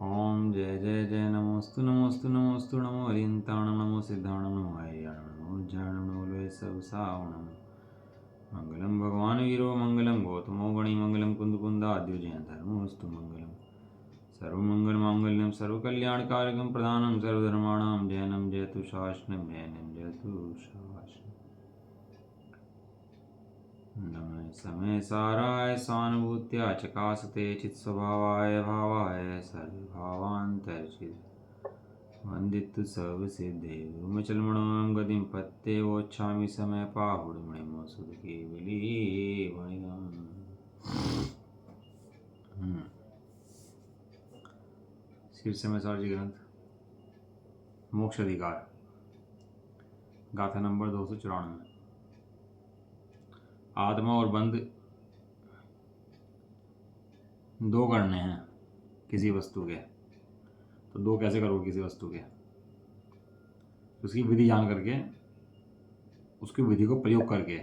ओम जय जय जय नमोस्तु नमोस्तु नमोस्तु नमो हरियंताणं नमो सिद्धाणं नमो हरियाणं नमो ज्ञानं नमो लोय सर्वसावणं मंगलम भगवान वीरो मंगलम गौतमो गणि मंगलम कुंदकुंदाद्यो जय धर्मोस्तु मंगलम सर्वमंगल मांगल्यम सर्वकल्याणकारकं प्रधानं सर्वधर्माणां जयनं जयतु शासनं जयनं जयतु शासनं नमः समय साराय सानुभूत्या चकासते चित्स्वभावाय भावाय सर्वभावान्तर्चित् वन्दितु सर्वसिद्धे रुमचलमणों गतिं पत्ते वोच्छामि समय पाहुडमणिमो सुदकेवली वणिगम्। शीर्ष में सारजी ग्रंथ मोक्ष अधिकार गाथा नंबर 294। आत्मा और बंध दो करने हैं किसी वस्तु के, तो दो कैसे करोगे किसी वस्तु के? उसकी विधि जान करके, उसकी विधि को प्रयोग करके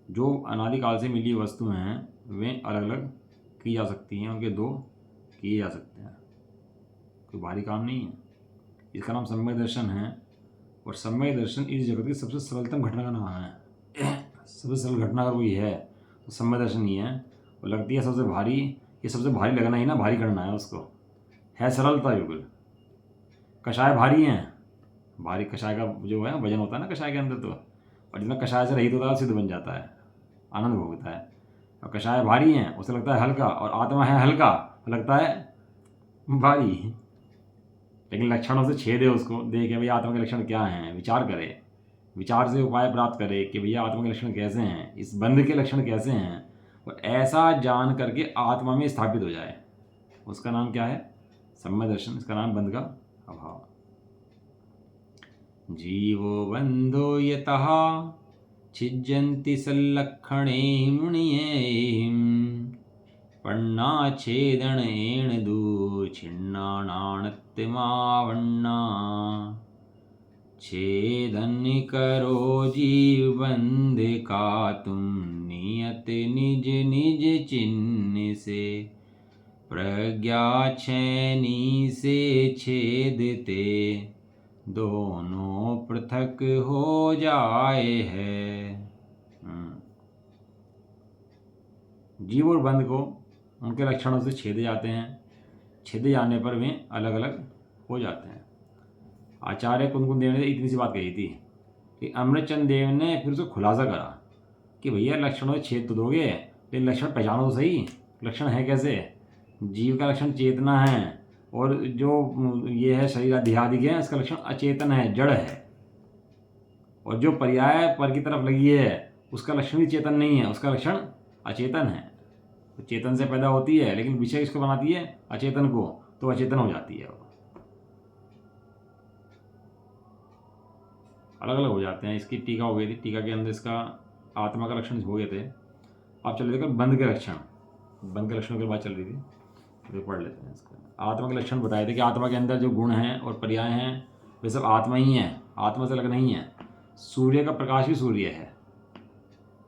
जो अनादिकाल से मिली वस्तु हैं वे अलग अलग की जा सकती हैं, उनके दो किए जा सकते हैं। कोई भारी काम नहीं है। इसका नाम सम्यक दर्शन है, और सम्यक दर्शन इस जगत की सबसे सरलतम घटना का नाम है। सबसे सरल घटना अगर कोई है तो सम्यक दर्शन ही है। वो लगती है सबसे भारी, ये सबसे भारी लगना ही ना भारी करना है उसको, है सरलता बिल्कुल। कषाय भारी हैं, भारी कषाय का जो है वजन होता है ना कषाय के अंदर, तो और जितना कषाय से रहित होता है सिद्ध बन जाता है, आनंद भोगता है। और कषाय भारी हैं उसे लगता है हल्का, और आत्मा है हल्का लगता है भारी। लेकिन लक्षणों से छेदे उसको, देखे भैया आत्मा के लक्षण क्या हैं, विचार करे, विचार से उपाय प्राप्त करे कि भैया आत्मा के लक्षण कैसे हैं, इस बंध के लक्षण कैसे हैं, और ऐसा जान करके आत्मा में स्थापित हो जाए, उसका नाम क्या है? सम्यक दर्शन। इसका नाम बंध का अभाव। जीवो बंधो यतः छिज्जन्ति सल्लक्षणे मुनियेहिं पन्नाच्छेदनेन दूच्छिन्नानात्मावन्ना छेदन करो जीव बंध का तुम नियत निज निज चिन्ह से प्रज्ञा छैनी से छेदते दोनों पृथक हो जाए है। जीव और बंध को उनके लक्षणों से छेदे जाते हैं, छेदे जाने पर वे अलग अलग हो जाते हैं। आचार्य कुंदकुंद देव ने इतनी सी बात कही थी कि अमृतचंद देव ने फिर उसको खुलासा करा कि भैया लक्षणों से छेद तो दोगे, लेकिन लक्षण पहचानो तो सही, लक्षण है कैसे? जीव का लक्षण चेतना है, और जो ये है शरीर देहादिक है, इसका लक्षण अचेतन है, जड़ है। और जो पर्याय पर की तरफ लगी है उसका लक्षण भी चेतन नहीं है, उसका लक्षण अचेतन है। तो चेतन से पैदा होती है, लेकिन विषय इसको बनाती है अचेतन को, तो अचेतन हो जाती है। वो अलग अलग हो जाते हैं। इसकी टीका हो गई थी, टीका के अंदर इसका आत्मा का लक्षण हो गए थे। आप चल रहे थे बंध के लक्षण, बंध के लक्षणों की बात चल रही थी, तो पढ़ लेते हैं इसका। आत्मा के लक्षण बताए थे कि आत्मा के अंदर जो गुण हैं और पर्याय हैं वे सब आत्मा ही हैं, आत्मा से अलग नहीं है। सूर्य का प्रकाश भी सूर्य है,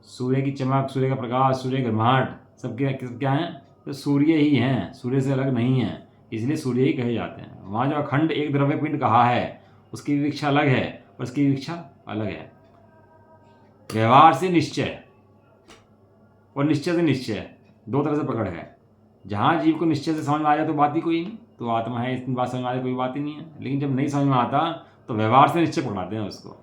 सूर्य की चमक, सूर्य का प्रकाश, सूर्य गर्माहट सबके क्या हैं? तो सूर्य ही हैं, सूर्य से अलग नहीं है, इसलिए सूर्य ही कहे जाते हैं। वहाँ जो अखंड एक द्रव्य पिंड कहा है उसकी विवक्षा अलग है और उसकी विवक्षा अलग है। व्यवहार से निश्चय और निश्चय से निश्चय दो तरह से पकड़ है। जहाँ जीव को निश्चय से समझ में आ जाए तो बात ही कोई नहीं, तो आत्मा है इतनी बात समझ में आ जाए कोई बात ही नहीं है। लेकिन जब नहीं समझ में आता तो व्यवहार से निश्चय पकड़ाते हैं उसको।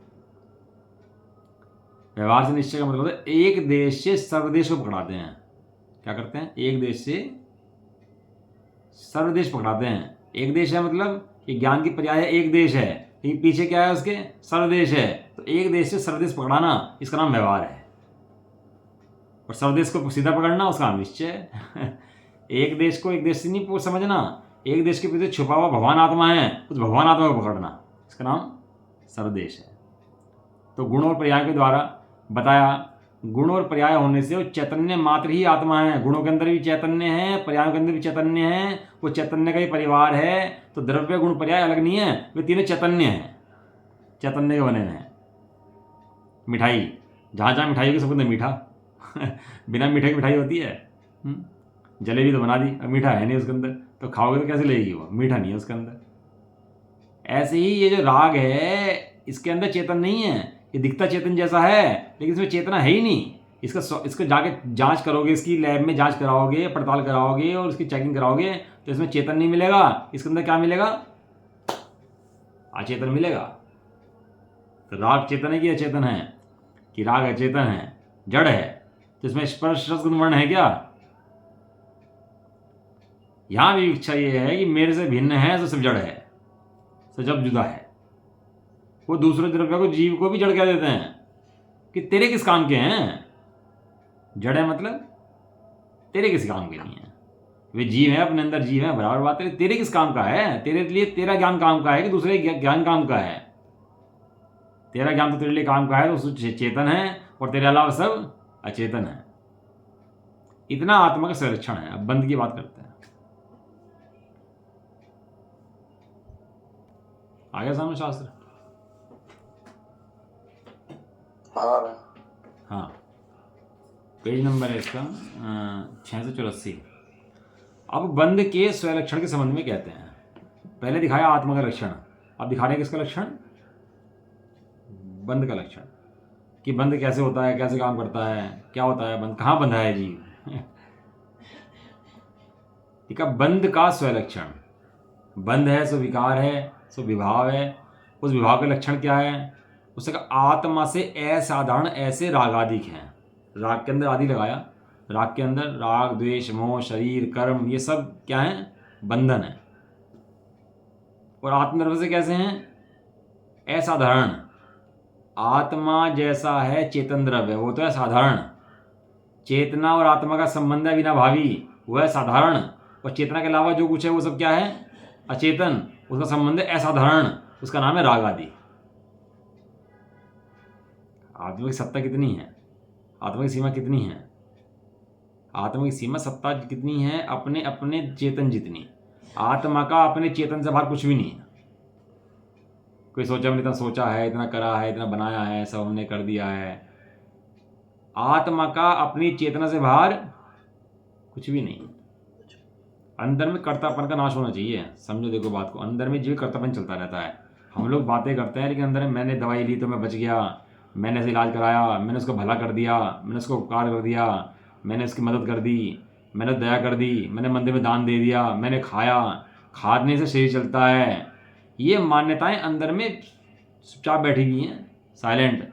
व्यवहार से निश्चय का मतलब है एक देश से सर्वदेश को पकड़ाते हैं। क्या करते हैं? एक देश से सर्वदेश पकड़ाते हैं। एक देश है मतलब कि ज्ञान की पर्याय है एक देश है, लेकिन पीछे क्या है उसके? सर्वदेश है। तो एक देश से सर्वदेश पकड़ाना इसका नाम व्यवहार है, और सर्वदेश को सीधा पकड़ना उसका नाम निश्चय है। एक देश को एक देश से नहीं समझना, एक देश के पीछे छुपा हुआ भगवान आत्मा है, उस भगवान आत्मा को पकड़ना, इसका नाम सर्वदेश है। तो गुण और पर्याय के द्वारा बताया, गुण और पर्याय होने से वो चैतन्य मात्र ही आत्मा है। गुणों के अंदर भी चैतन्य है, पर्यायों के अंदर भी चैतन्य है, वो चैतन्य का ही परिवार है। तो द्रव्य गुण पर्याय अलग नहीं है, वे तीनों चैतन्य हैं, चैतन्य के बने हुए हैं। मिठाई, जहाँ जहाँ मिठाई की सब मीठा बिना मीठे की मिठाई होती है? जलेबी तो बना दी, अब मीठा है नहीं उसके अंदर, तो खाओगे तो कैसे लगेगी वो, मीठा नहीं है उसके अंदर। ऐसे ही ये जो राग है इसके अंदर चेतन नहीं है, ये दिखता चेतन जैसा है लेकिन इसमें चेतना है ही नहीं। इसका जाके जांच करोगे, इसकी लैब में जांच कराओगे, पड़ताल कराओगे और उसकी चेकिंग कराओगे तो इसमें चेतन नहीं मिलेगा। इसके अंदर क्या मिलेगा, अचेतन मिलेगा। तो राग चेतन है कि अचेतन है, कि राग अचेतन है, जड़ है, तो इसमें स्पर्श रस गंध वर्ण है क्या? यहां भी इच्छा ये है कि मेरे से भिन्न है तो सब जड़ है, तो जब जुदा है। वो दूसरे द्रव्य को, जीव को भी जड़ कह देते हैं कि तेरे किस काम के हैं, जड़ है मतलब तेरे किस काम के नहीं है। वे जीव है, अपने अंदर जीव है, बराबर बात है, तेरे किस काम का है, तेरे लिए तेरा ज्ञान काम का है कि दूसरे ज्ञान काम का है? तेरा ज्ञान तो तेरे लिए काम का है, तो चेतन है, और तेरे अलावा सब अचेतन है। इतना आत्मा का संरक्षण है। अब बंद की बात करते हैं। आ गया सामने शास्त्र? हाँ, पेज नंबर है इसका 684। अब बंद के स्वलक्षण के संबंध में कहते हैं। पहले दिखाया आत्मा का लक्षण, अब दिखा रहे हैं किसका लक्षण, बंद का लक्षण, कि बंद कैसे होता है, कैसे काम करता है, क्या होता है बंद, कहाँ बंधा है जीव। ठीक है, बंद का स्वलक्षण, बंध है सो विकार है, सो विभाव है। उस विभाव का लक्षण क्या है? उससे कहा आत्मा से असाधारण ऐसे रागादिक हैं। राग के अंदर आदि लगाया, राग के अंदर राग, द्वेष, मोह, शरीर, कर्म, ये सब क्या है, बंधन है। और आत्मनिर्भर से कैसे हैं, असाधारण। आत्मा जैसा है चेतन द्रव्य, वो तो है साधारण। चेतना और आत्मा का संबंध है बिना भावी, वो है साधारण। और चेतना के अलावा जो कुछ है वो सब क्या है, अचेतन, उसका संबंध है असाधारण, उसका नाम है राग आदि। आत्मा की सत्ता कितनी है, आत्मा की सीमा कितनी है? आत्मा की सीमा सत्ता कितनी है, अपने अपने चेतन जितनी। आत्मा का अपने चेतन से बाहर कुछ भी नहीं है। कोई सोचा, हमने इतना सोचा है, इतना करा है, इतना बनाया है, सब हमने कर दिया है। आत्मा का अपनी चेतना से बाहर कुछ भी नहीं। अंदर में कर्तापन का नाश होना चाहिए। समझो, देखो बात को, अंदर में जीव कर्तापन चलता रहता है। हम लोग बातें करते हैं लेकिन अंदर में मैंने दवाई ली तो मैं बच गया, मैंने ऐसे इलाज कराया, मैंने उसको भला कर दिया, मैंने उसको उपकार कर दिया, मैंने उसकी मदद कर दी, मैंने दया कर दी, मैंने मंदिर में दान दे दिया, मैंने खाया, खाने से शरीर चलता है। ये मान्यताएं अंदर में चुपचाप बैठी हुई हैं, साइलेंट।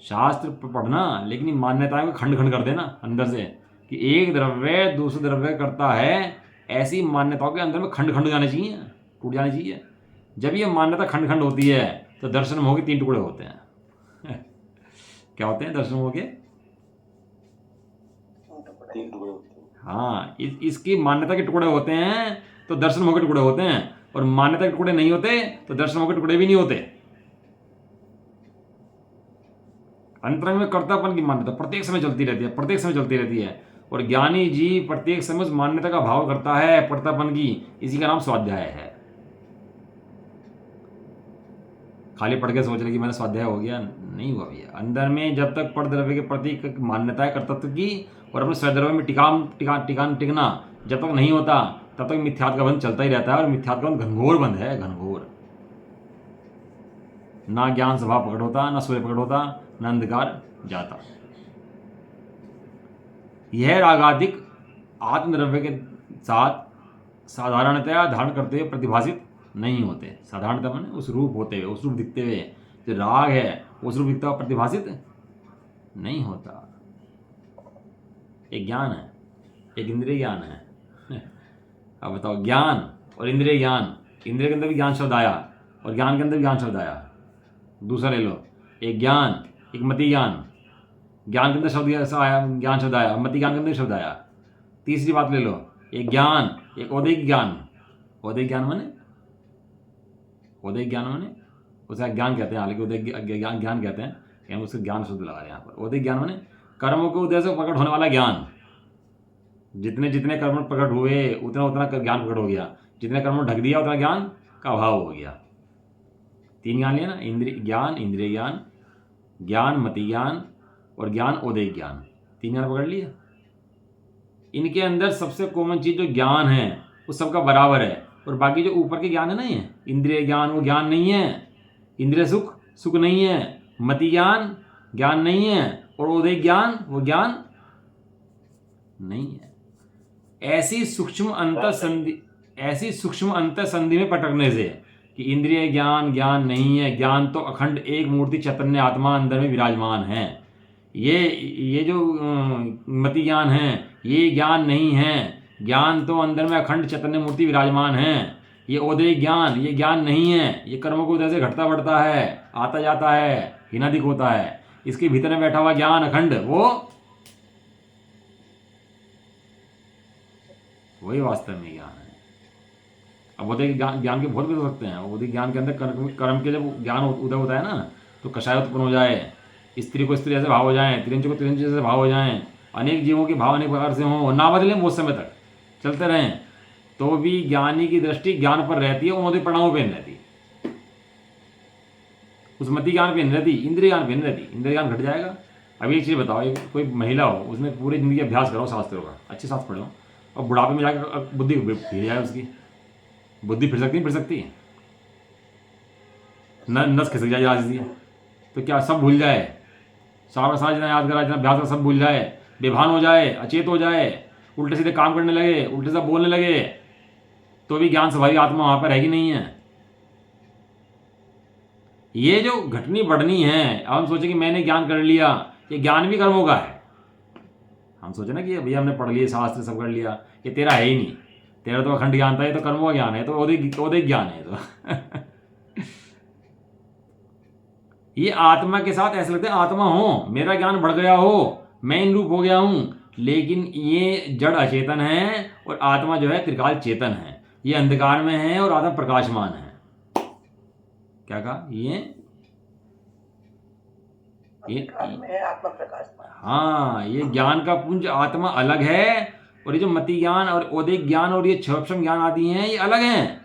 शास्त्र पढ़ना लेकिन ये मान्यताओं को खंड खंड कर देना अंदर से, कि एक द्रव्य दूसरे द्रव्य करता है, ऐसी मान्यताओं के अंदर में खंड खंड हो जाने चाहिए, टूट जानी चाहिए। जब ये मान्यता खंड खंड होती है तो दर्शन मोह के 3 टुकड़े होते हैं। क्या होते हैं दर्शन मोह के? 3 टुकड़े होते हैं। हाँ, इसकी मान्यता के टुकड़े होते हैं तो दर्शन मोह के टुकड़े होते हैं, और मान्यता के टुकड़े नहीं होते तो दर्शन मोह के टुकड़े भी नहीं होते। अंतरंग में कर्तापन की मान्यता प्रत्येक समय चलती रहती है, प्रत्येक समय चलती रहती है। और ज्ञानी जीव प्रत्येक समय उस मान्यता का भाव करता है, कर्तापन की। इसी का नाम स्वाध्याय है। खाली पढ़ के सोच रहे कि मैंने स्वाध्याय हो गया, नहीं हुआ भैया। अंदर में जब तक पर द्रव्य के प्रति मान्यता है कर्तृत्व की और अपने स्वद्रव्य में टिकना जब तक नहीं होता, तब तक मिथ्यात्व का बंध चलता ही रहता है। और मिथ्यात्व का बंध घनघोर बंध है, घनघोर। ना ज्ञान स्वभाव प्रकट होता, ना सूर्य प्रकट होता, ना अंधकार जाता। यह रागादिक आत्मद्रव्य के साथ साधारणतया धारण करते हुए प्रतिभाषित नहीं होते। साधारणतः माने उस रूप होते हुए, उस रूप दिखते हुए, जो राग है उस रूप दिखता हुआ प्रतिभाषित नहीं होता। एक ज्ञान है, एक इंद्रिय ज्ञान है। अब बताओ, ज्ञान और इंद्रिय ज्ञान, इंद्रिय के अंदर भी ज्ञान शब्द आया और ज्ञान के अंदर भी ज्ञान शब्द आया। दूसरा ले लो, एक ज्ञान, एक मति ज्ञान। ज्ञान के अंदर शब्द आया, ज्ञान शब्द आया, मति ज्ञान के अंदर शब्द आया। तीसरी बात ले लो, एक ज्ञान, एक औदैहिक ज्ञान। औदैहिक ज्ञान माने, औदैहिक ज्ञान माने उसे ज्ञान कहते हैं, हालांकि औदैहिक ज्ञान कहते हैं, हम उससे ज्ञान शब्द लगा रहे हैं यहाँ पर। औदैहिक ज्ञान माने कर्मों के उदय से प्रकट होने वाला ज्ञान। जितने जितने कर्म प्रकट हुए उतना उतना ज्ञान प्रकट हो गया, जितने कर्मों ढक दिया उतना ज्ञान का अभाव हो गया। 3 ज्ञान लिया ना, इंद्रिय ज्ञान, इंद्रिय ज्ञान, ज्ञान मति ज्ञान और ज्ञान औदैहिक ज्ञान। 3 ज्ञान पकड़ लिया। इनके अंदर सबसे कॉमन चीज़ जो ज्ञान है वो सबका बराबर है, और बाकी जो ऊपर के ज्ञान है ना, ये इंद्रिय ज्ञान, वो ज्ञान नहीं है। इंद्रिय सुख सुख नहीं है, मति ज्ञान ज्ञान नहीं है, और उदय ज्ञान वो ज्ञान नहीं है। ऐसी सूक्ष्म अंतर संधि में पटकने से कि इंद्रिय ज्ञान ज्ञान नहीं है, ज्ञान तो अखंड एक मूर्ति चैतन्य आत्मा अंदर में विराजमान है। ये जो मति ज्ञान है ये ज्ञान नहीं है, ज्ञान तो अंदर में अखंड चैतन्य मूर्ति विराजमान है। ये ओदय ज्ञान ये ज्ञान नहीं है, ये कर्मों को जैसे घटता बढ़ता है, आता जाता है, हिनादिक होता है। इसके भीतर में बैठा हुआ ज्ञान अखंड वही वास्तव में ज्ञान है। अब बौद्धिक ज्ञान के बहुत भेद हो सकते हैं। बौद्धिक ज्ञान के अंदर कर्म के जब ज्ञान उदय होता है ना, तो कषाय उत्पन्न हो जाए, स्त्री को स्त्री जैसे भाव हो जाए, तिरंज को तिरंज जैसे भाव हो जाए, अनेक जीवों के भाव अनेक प्रकार से हों, ना बदले बहुत समय तक चलते रहें, तो भी ज्ञानी की दृष्टि ज्ञान पर रहती है, उन्होंने परिणामों पर नहीं रहती, उस मति ज्ञान पे नहीं रहती, इंद्रिय ज्ञान पे नहीं रहती। इंद्रिय ज्ञान घट जाएगा। अब एक चीज़ बताओ, एक कोई महिला हो, उसने पूरी जिंदगी अभ्यास करो शास्त्रों का, अच्छे शास्त्र पढ़ो, और बुढ़ापे में जाकर बुद्धि फिर जाए, उसकी बुद्धि फिर सकती फिर सकती है, नस खिसक जाए आज, तो क्या सब भूल जाए, सारा सारा जितना याद करा, जितना अभ्यास करा, सब भूल जाए, बेभान हो जाए, अचेत हो जाए, उल्टे सीधे काम करने लगे, उल्टे से बोलने लगे, तो भी ज्ञान स्वभावी आत्मा वहां पर रहेगी नहीं है। ये जो घटनी बढ़नी है, अब हम सोचे कि मैंने ज्ञान कर लिया, ये ज्ञान भी कर्मों का है। हम सोचे ना कि भैया हमने पढ़ लिया, शास्त्र सब कर लिया, ये तेरा है ही नहीं, तेरा तो अखंड ज्ञान था, ये तो कर्मों का ज्ञान है, तो ओदय ज्ञान है। तो ये आत्मा के साथ ऐसा लगता है आत्मा हो, मेरा ज्ञान बढ़ गया हो, मैं इन रूप हो गया हूं, लेकिन ये जड़ अचेतन है और आत्मा जो है त्रिकाल चेतन है। ये अंधकार में है और आत्मा प्रकाशमान है। क्या कहा? ये आत्मा प्रकाशमान। हाँ, ये ज्ञान का पुंज आत्मा अलग है, और ये जो मति ज्ञान और औदिक ज्ञान और ये क्षोभम ज्ञान आदि हैं, ये अलग हैं।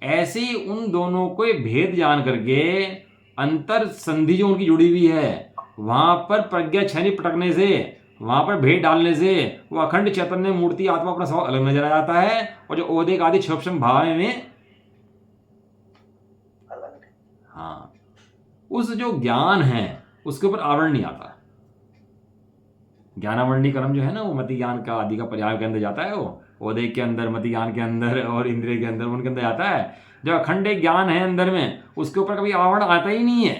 ऐसे उन दोनों को भेद जान करके अंतर संधि जो उनकी जुड़ी हुई है, वहां पर प्रज्ञा छनी पटकने से, वहां पर भेद डालने से वो अखंड चैतन्य मूर्ति आत्मा अपना स्वभाव अलग नजर आ जाता है, और जो औदिक आदि क्षोभम भाव में हाँ, उस जो ज्ञान है उसके ऊपर आवरण नहीं आता। ज्ञानावरणी कर्म जो है ना, वो मति ज्ञान का आदि का पर्याय के अंदर जाता है, वो औदिक के अंदर, मति ज्ञान के अंदर और इंद्रिय के अंदर, उनके अंदर जाता है। जो अखंड ज्ञान है अंदर में, उसके ऊपर कभी आवरण आता ही नहीं है।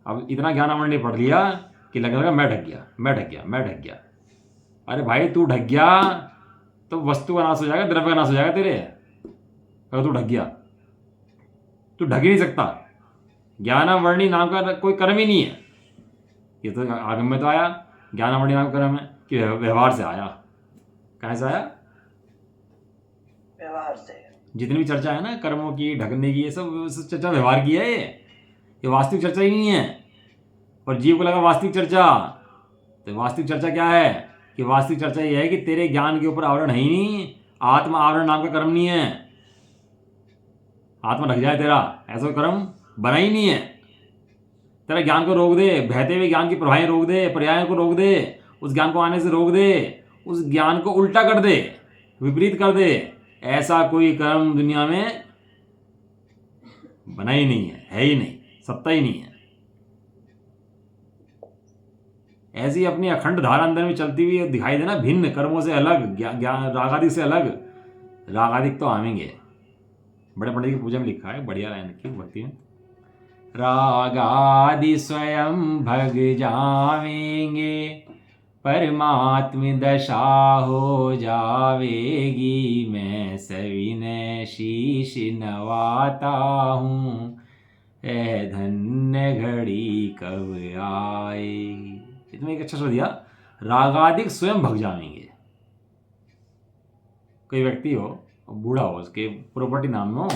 अब इतना ज्ञान आवरण ने पढ़ लिया कि लगने लगा मैं ढक गया, मैं ढक गया, मैं ढक गया। अरे भाई, तू ढक गया तो वस्तु का नाश हो जाएगा, द्रव्य का नाश हो जाएगा तेरे, अगर तू ढक गया। तू ढक ही नहीं सकता। ज्ञानावरणी नाम का कोई कर्म ही नहीं है। ये तो आगम में तो आया, ज्ञानावरणी नाम कर्म है कि व्यवहार से आया। कहाँ से आया? व्यवहार से। जितनी भी चर्चा है ना कर्मों की, ढकने की, ये सब चर्चा व्यवहार की है। ये वास्तविक चर्चा ही नहीं है। और जीव को लगा वास्तविक चर्चा, तो वास्तविक चर्चा क्या है? कि वास्तविक चर्चा ये है कि तेरे ज्ञान के ऊपर आवरण है ही नहीं, आत्मा आवरण नाम का कर्म नहीं है। आत्मा ढक जाए तेरा, ऐसा कर्म बना ही नहीं है। तेरा ज्ञान को रोक दे, बहते हुए ज्ञान की प्रवाहें रोक दे, पर्यायों को रोक दे, उस ज्ञान को आने से रोक दे, उस ज्ञान को उल्टा कर दे, विपरीत कर दे, ऐसा कोई कर्म दुनिया में बना ही नहीं है ही नहीं, सत्ता ही नहीं है। ऐसी अपनी अखंड धारा अंदर में चलती हुई दिखाई देना, भिन्न कर्मों से अलग, ज्ञान रागादिक से अलग। रागादिक तो आवेंगे, बड़े पंडित की पूजा में लिखा है, बढ़िया लाइन की भक्ति में, रागादि स्वयं भग जावेंगे, परमात्म दशा हो जावेगी, मैं सविनय शीश नवाता हूँ, ऐ धन्य घड़ी कब आएगी। इसमें एक अच्छा शब्द दिया, रागादिक स्वयं भग जावेंगे। कोई व्यक्ति हो, बूढ़ा हो, उसके प्रॉपर्टी नाम में हो,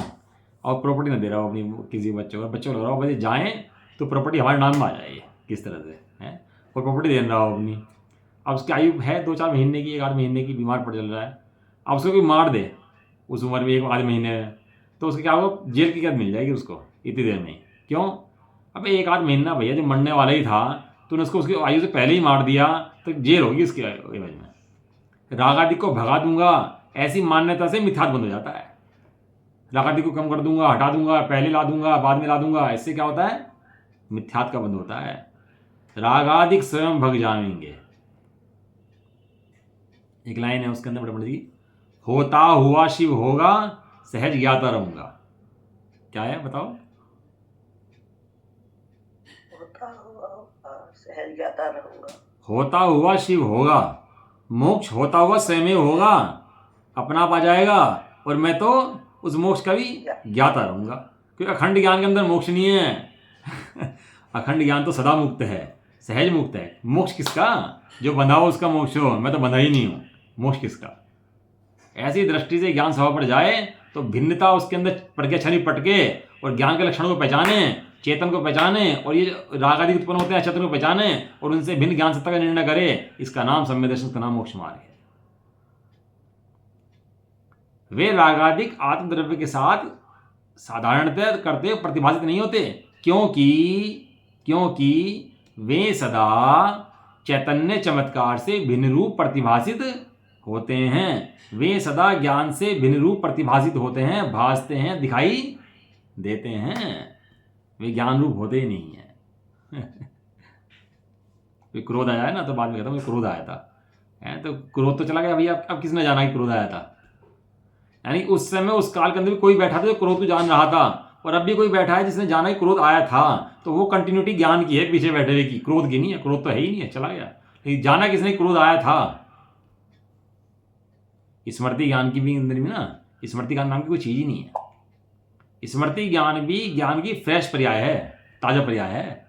और प्रॉपर्टी ना दे रहा हो अपनी किसी बच्चे को, बच्चों को लग रहा हो भाई जाएँ तो प्रॉपर्टी हमारे नाम में आ जाएगी, किस तरह से है, और प्रॉपर्टी दे रहा हो अपनी। अब उसकी आयु है 2-4 महीने की, 1-8 महीने की, बीमार पड़ चल रहा है। अब उसको कोई मार दे उस उम्र में, 1-8 महीने में, तो उसको क्या होगा? जेल की कैद मिल जाएगी उसको इतनी देर में। क्यों? अब 1-8 महीना भैया जो मरने वाला ही था, तूने उसको उसकी आयु से पहले ही मार दिया तो जेल होगी इसके एवज में। राग आदि को भगा दूंगा, ऐसी मान्यता से मिथ्यात्व बंद हो जाता है। राग आदि को कम कर दूंगा, हटा दूंगा, पहले ला दूंगा, बाद में ला दूंगा, इससे क्या होता है? मिथ्यात्व का बंद होता है। रागादिक स्वयं भग जाएंगे। एक लाइन है उसके अंदर बड़े जी, होता हुआ शिव होगा, सहज ज्ञाता रहूंगा। क्या है बताओ? होता हुआ सहज ज्ञाता रहूंगा। होता हुआ शिव होगा, मोक्ष होता हुआ स्वयं होगा, अपना पा जाएगा, और मैं तो उस मोक्ष का भी ज्ञाता रहूंगा। क्योंकि अखंड ज्ञान के अंदर मोक्ष नहीं है। अखंड ज्ञान तो सदा मुक्त है, सहज मुक्त है। मोक्ष किसका? जो बंधा हो उसका मोक्ष हो, मैं तो बंधा ही नहीं हूं। मोक्ष किसका? ऐसी दृष्टि से ज्ञान सभा पर जाए तो भिन्नता उसके अंदर प्रज्ञा छनि पटके और ज्ञान के लक्षणों को पहचाने, चेतन को पहचाने, और ये राग आदि उत्पन्न होते हैं चेतन को पहचाने और उनसे भिन्न ज्ञान सत्ता का निर्णय करे। इसका नाम सम्यक दर्शन, का नाम मोक्ष मार्ग है। वे रागादिक आत्मद्रव्य के साथ साधारणतः करते प्रतिभाषित नहीं होते, क्योंकि वे सदा चैतन्य चमत्कार से भिन्न रूप प्रतिभाषित होते हैं। वे सदा ज्ञान से भिन्न रूप प्रतिभाषित होते हैं, भासते हैं, दिखाई देते हैं। वे ज्ञान रूप होते ही नहीं है। क्रोध आया है ना, तो बाद में कहता हूँ क्रोध आया था, है तो क्रोध तो चला गया भैया। अब किसने जाना कि क्रोध आया था? यानी उस समय उस काल के अंदर भी कोई बैठा था जो क्रोध को जान रहा था, और अब भी कोई बैठा है जिसने जाना कि क्रोध आया था। तो वो कंटिन्यूटी ज्ञान की है, पीछे बैठे हुए की, क्रोध की नहीं है। क्रोध तो है ही नहीं है, चला गया। लेकिन जाना किसने क्रोध आया था? स्मृति ज्ञान की भी अंदर में ना, स्मृति ज्ञान नाम की कोई चीज ही नहीं है। स्मृति ज्ञान भी ज्ञान की फ्रेश पर्याय है, ताजा पर्याय है।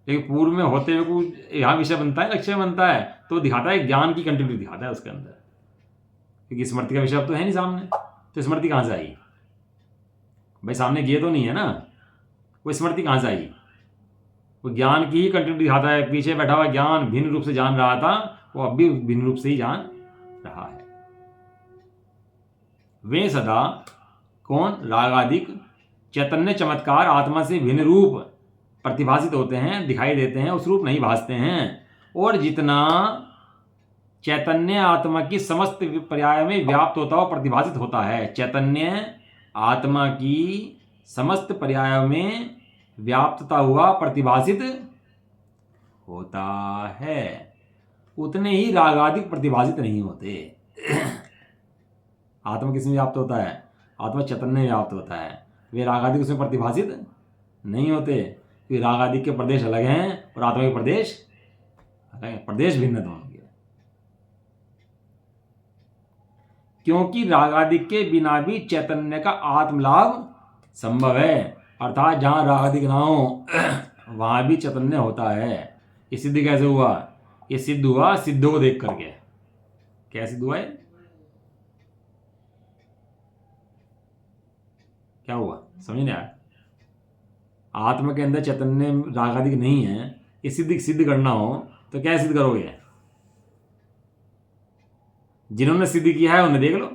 लेकिन पूर्व में होते हुए कुछ यहाँ विषय बनता है, लक्ष्य बनता है, तो दिखाता है ज्ञान की कंटिन्यूटी दिखाता है उसके अंदर। क्योंकि स्मृति का विषय अब तो है नहीं सामने, तो स्मृति कहाँ से आई भाई? सामने ये तो नहीं है ना, वो स्मृति कहाँ से आई? वो ज्ञान की ही कंटिन्यूटी दिखाता है। पीछे बैठा हुआ ज्ञान भिन्न रूप से जान रहा था, वो अब भी भिन्न रूप से ही जान रहा है। वे सदा कौन? रागादिक चैतन्य चमत्कार आत्मा से भिन्न रूप प्रतिभाषित होते हैं, दिखाई देते हैं, उस रूप नहीं भासते हैं। और जितना चैतन्य आत्मा की समस्त पर्याय में व्याप्त होता हुआ प्रतिभाषित होता है, चैतन्य आत्मा की समस्त पर्याय में व्याप्तता हुआ प्रतिभाषित होता है, उतने ही रागादिक प्रतिभाषित नहीं होते। आत्मा किसमें व्याप्त होता है? आत्मा चैतन्य में व्याप्त होता है। वे रागादिक उसमें प्रतिभाषित नहीं होते, क्योंकि रागादिक के प्रदेश अलग हैं और आत्मा के प्रदेश अलग हैं। प्रदेश भिन्न दोनों के। क्योंकि रागादिक के बिना भी चैतन्य का आत्मलाभ संभव है, अर्थात जहां रागादिक ना हो वहां भी चैतन्य होता है। ये सिद्ध कैसे हुआ? ये सिद्ध हुआ सिद्धों को देख करके। क्या सिद्ध हुआ है? क्या हुआ समझ नहीं आया? आत्मा के अंदर चैतन्य रागादिक नहीं है, ये सिद्ध करना हो तो क्या सिद्ध करोगे? जिन्होंने सिद्ध किया है उन्हें देख लो।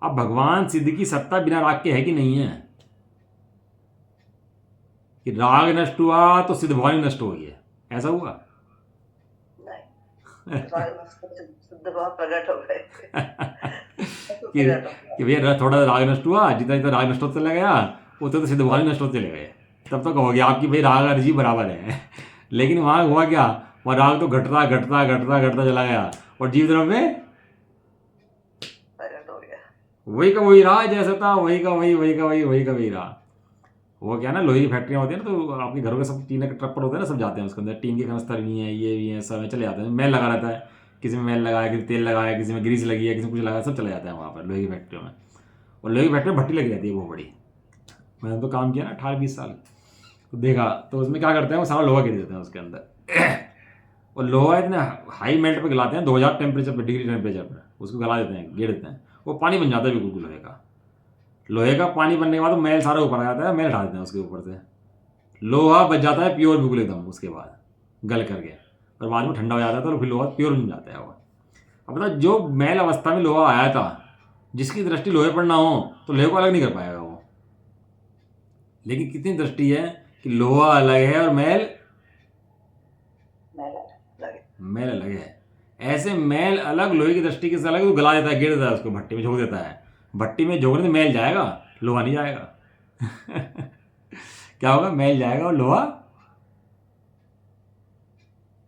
अब भगवान सिद्ध की सत्ता बिना राग के है कि नहीं है? कि राग नष्ट हुआ तो सिद्ध भाव नष्ट हो गया, ऐसा हुआ? नहीं, सिद्ध भाव प्रकट हो गए। कि भैया थोड़ा राग नष्ट हुआ, जितना जितना राग नष्ट होते चला गया उतना तो सिद्ध भाव नष्ट होते चले गए। तब तो कहोगे आपकी भाई राग और जी बराबर है। लेकिन वहां हुआ क्या? वहां राग तो घटता घटता घटता घटता चला गया और जीव द्रव्य में वही का वही रहा, जैसा था वही का वही, वही का वही, वही का वही रहा। वो क्या ना, लोहे की फैक्ट्रियाँ होती है ना, तो आपके घरों के सब टीन के ट्रप्पर होते हैं ना, सब जाते हैं उसके अंदर। टीन के कनस्तर भी हैं, ये भी हैं, सब चले जाते हैं। मैल लगा रहता है, किसी में मैल लगाया, किसी तेल लगाया, किसी में ग्रीस लगी है, किसी में कुछ लगाया, सब चले जाता है वहाँ पर लोहे की फैक्ट्रियों में। और लोहे की फैक्ट्री में भट्टी लगी रहती है बहुत बड़ी। मैंने तो काम किया ना 18-20 साल, तो देखा तो उसमें क्या करते हैं, वो सारा लोहा गिर देते हैं उसके अंदर। और लोहा इतने हाई मेल्ट पे गलाते हैं, 2000 टेम्परेचर पर, डिग्री टेम्परेचर पर उसको गला देते हैं, गिर देते हैं। वो पानी बन जाता है बिल्कुल लोहे का। लोहे का पानी बनने के बाद मैल सारा ऊपर आ जाता है, मैल हटा देते हैं उसके ऊपर से, लोहा बच जाता है प्योर बिल्कुल एकदम। उसके बाद गल करके और बाद में ठंडा हो जाता है तो फिर लोहा प्योर बन जाता है वो। अब बताओ, जो मैल अवस्था में लोहा आया था, जिसकी दृष्टि लोहे पर ना हो तो लोहे को अलग नहीं कर पाएगा वो। लेकिन कितनी दृष्टि है कि लोहा अलग है और मैल लगे मैल अलग है। ऐसे मैल अलग लोहे की दृष्टि के से अलग, तो गला देता है, गिर देता है, उसको भट्टी में झोंक देता है। भट्टी में झोंकने से मैल जाएगा, लोहा नहीं जाएगा। क्या होगा? मैल जाएगा और लोहा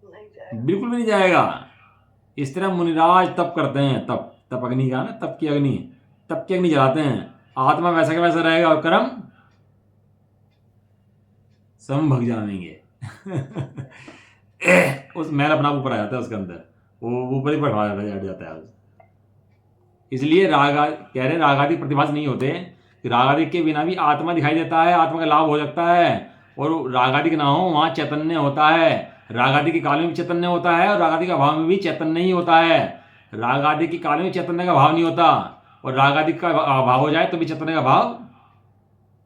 नहीं जाएगा। बिल्कुल भी नहीं जाएगा। इस तरह मुनिराज तप करते हैं, तप तप अग्नि का ना, तप की अग्नि, तप की अग्नि जलाते हैं। आत्मा वैसा का वैसा रहेगा और कर्म सम भग जाएंगे। उस मैल अपना ऊपर आ जाता है उसके अंदर, वो ऊपर ही बैठा हट जाता है। इसलिए रागा कह रहे रागादि प्रतिभास नहीं होते, कि रागादि के बिना भी आत्मा दिखाई देता है, आत्मा का लाभ हो सकता है। और रागादि ना हो वहाँ चैतन्य होता है। रागादि के काल में भी चैतन्य होता है और रागादि का भाव में भी चैतन्य ही होता है। रागादि के काल में चैतन्य का भाव नहीं होता, और रागादि का भाव हो जाए तो भी चैतन्य का भाव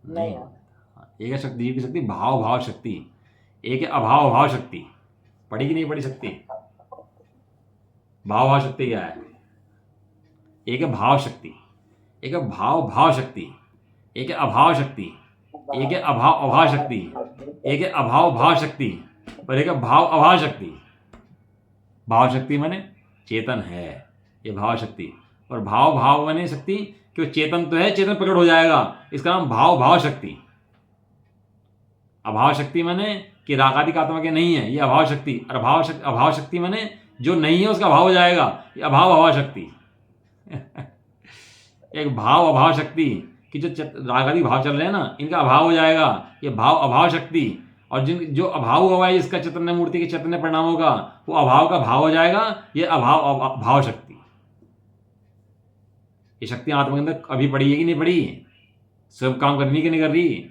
नहीं होता। एक है शक्ति, जीव की शक्ति भाव भाव शक्ति, एक है अभाव भाव शक्ति। पढ़ी कि नहीं पढ़ी शक्ति? भाव भाव शक्ति क्या है? एक है भाव शक्ति, एक है भाव भाव शक्ति, एक है अभाव शक्ति, एक है अभाव अभाव शक्ति, एक है अभाव भाव शक्ति, और एक है भाव अभाव शक्ति। भाव शक्ति माने चेतन है, ये भाव शक्ति। और भाव भाव माने शक्ति कि वो चेतन तो है, चेतन प्रकट हो जाएगा, इसका नाम भाव भाव शक्ति। अभाव शक्ति माने कि रागादि आत्मा के नहीं है, ये अभाव शक्ति। और अभाव शक्ति माने जो नहीं है उसका भाव हो जाएगा, ये अभाव अभाव शक्ति। एक भाव अभाव शक्ति कि जो रागादि भाव चल रहे हैं ना, इनका अभाव हो जाएगा, ये भाव अभाव शक्ति। और जिन जो अभाव हुआ है जिसका चैतन्य मूर्ति के चैतन्य परिणाम होगा, वो अभाव का भाव हो जाएगा, ये अभाव भाव शक्ति। ये शक्ति आत्मा के अंदर अभी पड़ी है कि नहीं पड़ी? सब काम करनी कि नहीं कर रही?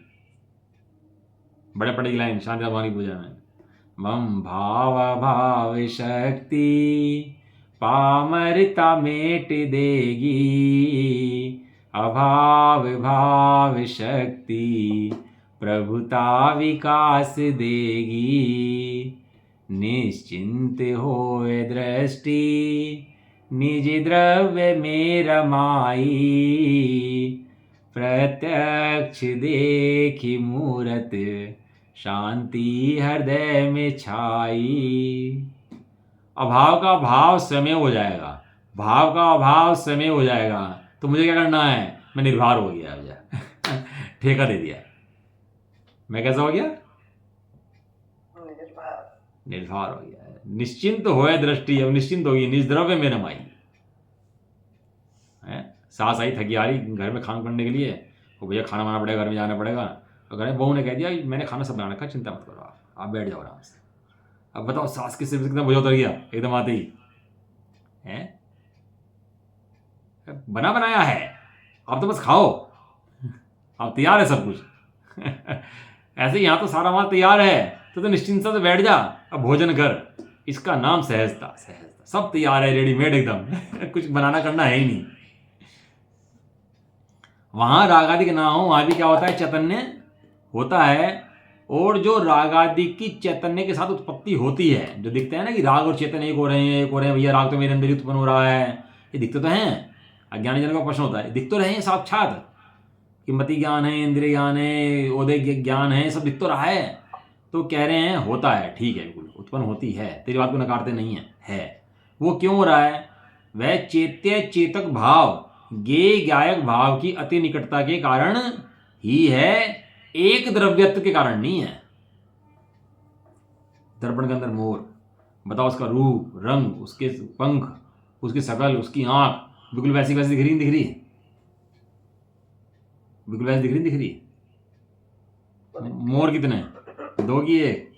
बड़े पड़ेगी लाइन शांति भगवान की पूजा में। मम भाव भाव शक्ति पामरता मेट देगी, अभाव भाव शक्ति प्रभुता विकास देगी। निश्चिंत होए दृष्टि निज द्रव्य में रमाई, प्रत्यक्ष देखी मूरत शांति हृदय में छाई। अभाव का भाव समय हो जाएगा, भाव का अभाव समय हो जाएगा, तो मुझे क्या करना है? मैं निर्भर हो गया, मुझे ठेका दे दिया। मैं कैसा हो गया? निर्भर हो गया। निश्चिंत होए दृष्टि, अब निश्चिंत होगी, निजद्रव्य में रमाई है। सास आई थकी आ रही घर में खाना करने के लिए, वो भैया खाना बनाना पड़ेगा, घर में जाना पड़ेगा। और घर में बहू ने कह दिया मैंने खाना सब बनाने का, चिंता मत करो, आप बैठ जाओ आराम से। अब बताओ सास के सिर से कितना बोझ उतर गया एकदम आते ही है। बना बनाया है, आप तो बस खाओ, आप तैयार है सब कुछ। ऐसे यहाँ तो सारा माल तैयार है, तो निश्चिंतता से बैठ जा, अब भोजन कर। इसका नाम सहजता। सहजता सब तैयार है, रेडीमेड एकदम। कुछ बनाना करना है ही नहीं। वहां रागादि के ना हो, वहां भी क्या होता है? चैतन्य होता है। और जो रागादि की चैतन्य के साथ उत्पत्ति होती है, जो दिखते हैं ना कि राग और चेतन एक हो रहे हैं, एक हो रहे हैं, भैया राग तो मेरे अंदर ही उत्पन्न हो रहा है, ये दिखते तो हैं। अज्ञानी जन का प्रश्न होता है, दिख तो रहे हैं साक्षात, कि मति ज्ञान है, इंद्रिय ज्ञान है, उदय ज्ञान है, सब दिख तो रहा है। तो कह रहे हैं होता है, ठीक है, बिल्कुल उत्पन्न होती है, तेरी बात को नकारते नहीं है। वो क्यों हो रहा है? वह चेत्य चेतक भाव, ज्ञेय ज्ञायक भाव की अति निकटता के कारण ही है, एक द्रव्यत्व के कारण नहीं है। दर्पण के अंदर मोर, बताओ उसका रूप, रंग, उसके पंख, उसकी शकल, उसकी आंख बिल्कुल वैसी वैसी दिख रही है? बिल्कुल वैसी दिख रही है? मोर कितने? दो की एक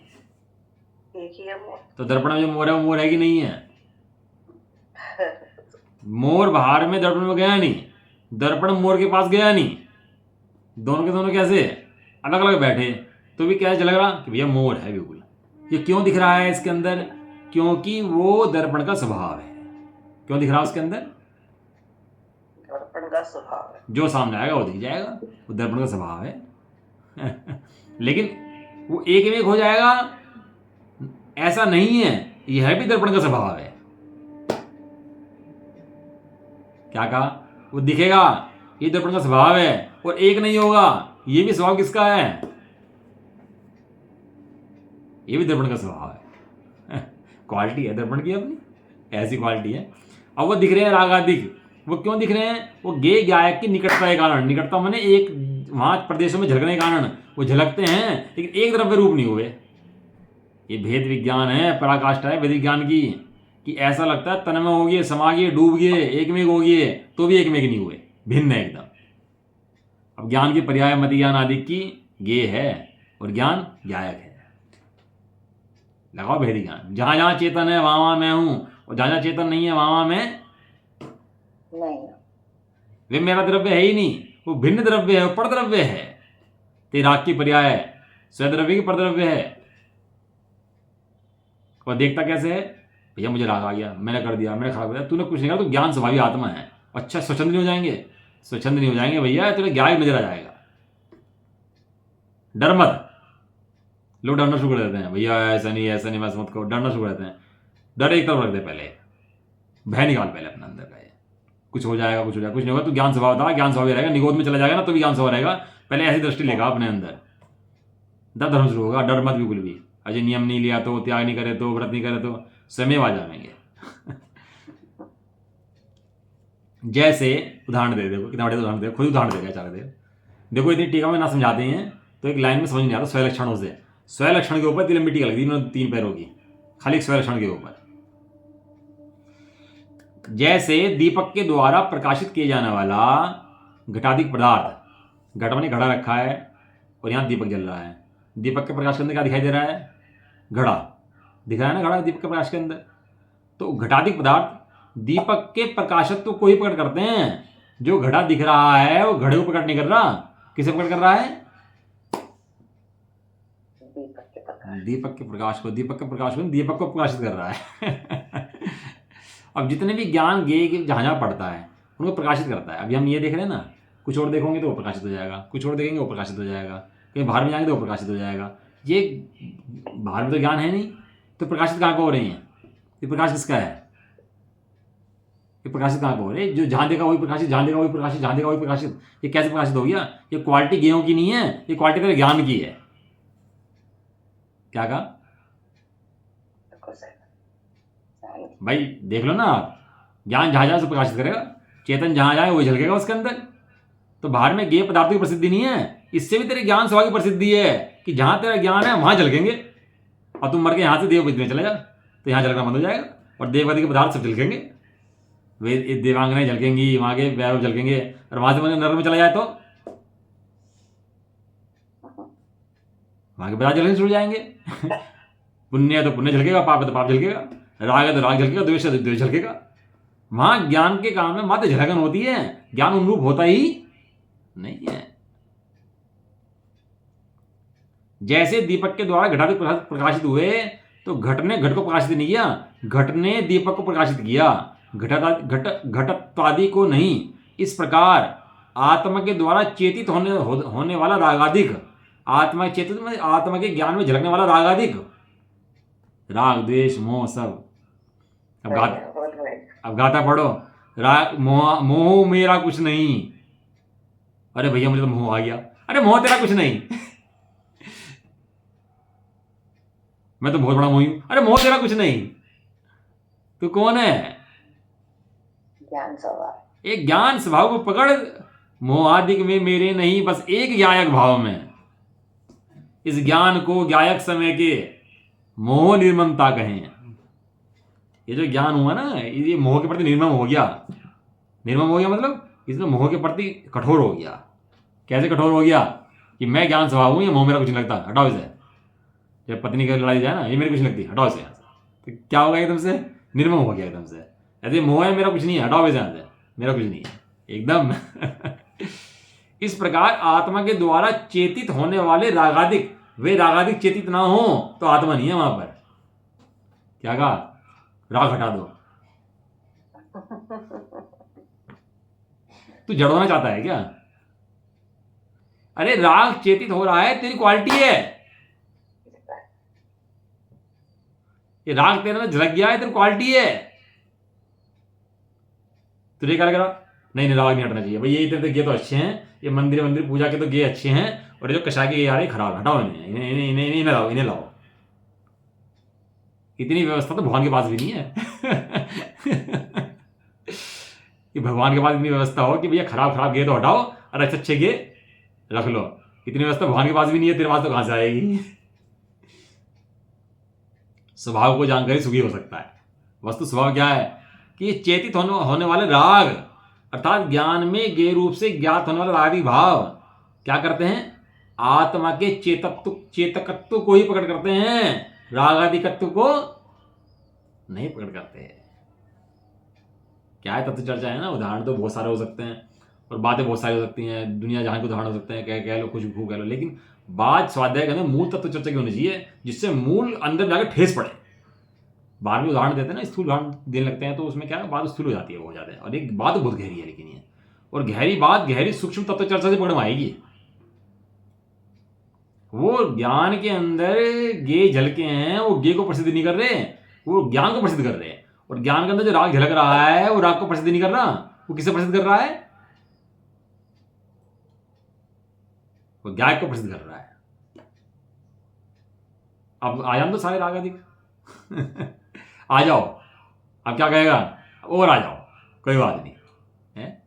ही है मोर। तो दर्पण में जो मोर है वो मोर है कि नहीं है? मोर बाहर में दर्पण में गया नहीं, दर्पण मोर के पास गया नहीं, दोनों के दोनों कैसे अलग अलग बैठे, तो भी क्या लग रहा कि भैया मोर है बिल्कुल। ये क्यों दिख रहा है इसके अंदर? क्योंकि वो दर्पण का स्वभाव है। क्यों दिख रहा है उसके अंदर? दर्पण का स्वभाव है, जो सामने आएगा वो दिख जाएगा, वो दर्पण का स्वभाव है। लेकिन वो एक में एक हो जाएगा ऐसा नहीं है, यह भी दर्पण का स्वभाव है। क्या कहा? वो दिखेगा, ये दर्पण का स्वभाव है, और एक नहीं होगा, ये भी स्वभाव किसका है? ये भी दर्पण का स्वभाव है। क्वालिटी है दर्पण की अपनी, ऐसी क्वालिटी है। अब वो दिख रहे हैं रागादिक, वो क्यों दिख रहे हैं? वो गे गायक की निकटता के कारण, निकटता माने एक वहां प्रदेशों में झलकने के कारण वो झलकते हैं, लेकिन एक द्रव्य रूप नहीं हुए। ये भेद विज्ञान है, पराकाष्ठा है वेद विज्ञान की, कि ऐसा लगता है तन्मय हो गए, समा गए, डूब गए, एक में हो गए, तो भी एक में नहीं हुए, भिन्न है एकदम। अब ज्ञान की पर्याय मति ज्ञान आदि की गे है और ज्ञान गायक है। लगाओ भेद ज्ञान, जहां जहां चेतन है वहां वहां मैं हूं, और जहां जहां चेतन नहीं है वहां वहां मैं नहीं। वे मेरा द्रव्य है ही नहीं, वो भिन्न द्रव्य है, वो परद्रव्य है। ते राग की पर्याय है, स्वद्रव्य की परद्रव्य है। और देखता कैसे है? भैया मुझे राग आ गया, मैंने कर दिया, मैंने खराब कर दिया, तूने कुछ नहीं करा, तू ज्ञान स्वभावी आत्मा है। अच्छा स्वच्छंद नहीं हो जाएंगे? स्वच्छंद नहीं हो जाएंगे भैया, तुझे ज्ञान नजर आ जाएगा। डर मत, लोग डरना शुरू कर देते हैं, भैया ऐसा नहीं ऐसा नहीं, बस मत करो, डरना शुरू कर देते हैं। डर एक तरफ रख दे, पहले भय निकाल पहले अपने अंदर का। कुछ हो जाएगा, कुछ हो जाएगा, कुछ नहीं होगा, तू ज्ञान स्वभाव था, ज्ञान स्वभाव रहेगा, निगोद में चला जाएगा ना तो भी ज्ञान स्वभाव रहेगा। पहले ऐसी दृष्टि लेगा अपने अंदर, तब धर्म शुरू होगा। डर मत बिल्कुल भी। अजय नियम नहीं लिया तो, त्याग नहीं करे तो, व्रत नहीं करे तो समय आ जाएंगे। जैसे उदाहरण दे, देखो कितना बड़े उदाहरण दे, खुद उदाहरण देगा चार देव। देखो इतनी टीका में ना समझाते हैं तो एक लाइन में समझ नहीं आता। स्वलक्षणों से, स्वलक्षण के ऊपर इतनी लंबी टीका लगी 3 पैरों की, खाली स्वलक्षण के ऊपर। जैसे दीपक के द्वारा प्रकाशित किए जाने वाला घटाधिक पदार्थ, घट में घड़ा रखा है और यहां दीपक जल रहा है, दीपक के प्रकाश के अंदर क्या दिखाई दे रहा है? घड़ा दिख रहा है ना, घड़ा दीपक के प्रकाश के अंदर। तो घटाधिक पदार्थ दीपक के प्रकाशत्व को ही प्रकट करते हैं। जो घड़ा दिख रहा है वो घड़े को प्रकट नहीं कर रहा, किसे प्रकट कर रहा है? दीपक के प्रकाश को, दीपक के प्रकाश को, दीपक को प्रकाशित कर रहा है। अब जितने भी ज्ञान गे जहां जहां पढ़ता है उनको प्रकाशित करता है। अभी हम ये देख रहे हैं ना, कुछ और देखोगे तो वो प्रकाशित हो जाएगा, कुछ और देखेंगे वो प्रकाशित हो जाएगा, कहीं बाहर में जाएंगे तो वो प्रकाशित हो जाएगा। ये बाहर में तो ज्ञान है नहीं, तो प्रकाशित कहाँ को हो रही हैं? ये प्रकाश किसका है? ये प्रकाशित कहाँ को हो रहे? जो जहां देखा वही प्रकाशित, जहां देखा वही प्रकाशित, जहां देखा वही प्रकाशित। ये कैसे प्रकाशित हो गया? ये क्वालिटी गेहूं की नहीं है, ये क्वालिटी तेरे ज्ञान की है। क्या कहा भाई? देख लो ना आप, ज्ञान जहां जहां से प्रकाशित करेगा, चेतन जहां जाए वही झलकेगा उसके अंदर। तो बाहर में गेय पदार्थों की प्रसिद्धि नहीं है, इससे भी तेरे ज्ञान स्वभाव की प्रसिद्धि है कि जहां तेरा ज्ञान है वहां झलकेंगे। और तुम मर के यहां से देवगति में चले जा तो यहां झलकना बंद हो जाएगा, और देवगति के पदार्थ सब झलकेंगे। वे देवांगनाएं झलकेंगी, वहां के वैभव झलकेंगे, और वहां से नरक में चला जाए तो वहां के पदार्थ झलकने शुरू हो जाएंगे। पुण्य है तो पुण्य झलकेगा, पाप है तो पाप झलकेगा, राग है तो राग झलकेगा, द्वेष है तो द्वेष झलकेगा। वहां ज्ञान के काम में मात्र झलकन होती है, ज्ञान उन्रूप होता ही नहीं है। जैसे दीपक के द्वारा घटाधिक प्रकाशित हुए, तो घट ने घट को प्रकाशित नहीं किया, घट ने दीपक को प्रकाशित किया, घटत्वादि को नहीं। इस प्रकार आत्मा के द्वारा चेतित होने वाला रागाधिक, आत्मा चेतित में आत्मा के ज्ञान में झलकने वाला रागाधिक, राग द्वेष मोह सब। अब गाता पढ़ो, राग मोह मेरा कुछ नहीं। अरे भैया मुझे तो मोह आ गया। अरे मोह तेरा कुछ नहीं, मैं तो बहुत बड़ा मोही हूं। अरे मोह तेरा कुछ नहीं, तू कौन है? ज्ञान स्वभाव। एक ज्ञान स्वभाव को पकड़, मोहादिक में मेरे नहीं, बस एक ज्ञायक भाव में। इस ज्ञान को ज्ञायक समय के मोह निर्ममता कहें। ये जो ज्ञान हुआ ना, ये मोह के प्रति निर्मम हो गया। निर्मम हो गया मतलब इसमें मोह के प्रति कठोर हो गया। कैसे कठोर हो गया? कि मैं ज्ञान स्वभाव हूं, ये मोह मेरा कुछ नहीं लगता, हटाओ इसे। जब पत्नी की लड़ाई जाए ना, ये मेरी कुछ नहीं लगती, हटाओ इसे यहाँ से, तो क्या होगा एकदम से? निर्मम हो गया एकदम से। ऐसे मोह है मेरा कुछ नहीं है, हटाओ इसे यहाँ से, मेरा कुछ नहीं है एकदम। इस प्रकार आत्मा के द्वारा चेतित होने वाले रागादिक, वे रागादिक चेतित ना हो तो आत्मा नहीं है वहां पर। क्या कहा? राग हटा दो। तू जड़ होना चाहता है क्या? अरे राग चेतित हो रहा है, तेरी क्वालिटी है। ये राग तेरे में झलक गया है, तेरी क्वालिटी है। तुझे क्या लग रहा? नहीं राग नहीं हटना चाहिए भाई, ये इतने गे तो अच्छे हैं, ये मंदिर पूजा के तो गे अच्छे हैं, और ये जो कषाय के गे आ रहे खराब, हटाओ इन्हें, इन्हें लाओ, इन्हें लाओ। इतनी व्यवस्था तो भगवान के पास भी नहीं है कि भगवान के पास इतनी व्यवस्था हो कि भैया खराब खराब गे तो हटाओ और अच्छे अच्छे गे रख लो। इतनी व्यवस्था भगवान के पास भी नहीं है, तेरे पास तो कहां से आएगी। स्वभाव को जानकर ही सुखी हो सकता है। वस्तु स्वभाव क्या है कि ये चेतित होने वाले राग अर्थात ज्ञान में गे रूप से ज्ञात होने वाले रागी भाव क्या करते हैं, आत्मा के चेतकत्व को ही प्रकट करते हैं, रागादिकत्व को नहीं प्रकट करते हैं। क्या है, तत्व चर्चा है ना, उदाहरण तो बहुत सारे हो सकते हैं और बातें बहुत सारी हो सकती हैं, दुनिया जहां के उदाहरण हो सकते हैं, कह लो कुछ भी कह लो, लेकिन बात स्वाध्याय के अंदर मूल तत्व चर्चा की होनी चाहिए जिससे मूल अंदर जाकर ठेस पड़े। बाहर में उदाहरण देते हैं ना, स्थूल उदाहरण देने लगते हैं तो उसमें क्या है, बात स्थूल हो जाती है बहुत ज्यादा, और एक बात बहुत गहरी है लेकिन ये, और गहरी बात गहरी सूक्ष्म तत्व चर्चा से पकड़ में आएगी। वो ज्ञान के अंदर गे झलके हैं, वो गे को प्रसिद्ध नहीं कर रहे, वो ज्ञान को प्रसिद्ध कर रहे हैं। और ज्ञान के अंदर जो राग झलक रहा है वो राग को प्रसिद्ध नहीं कर रहा, वो किसे प्रसिद्ध कर रहा है, वो ज्ञान को प्रसिद्ध कर रहा है। अब आ जाओ तो सारे राग अधिक आ जाओ, अब क्या कहेगा, और आ जाओ, कोई बात नहीं है।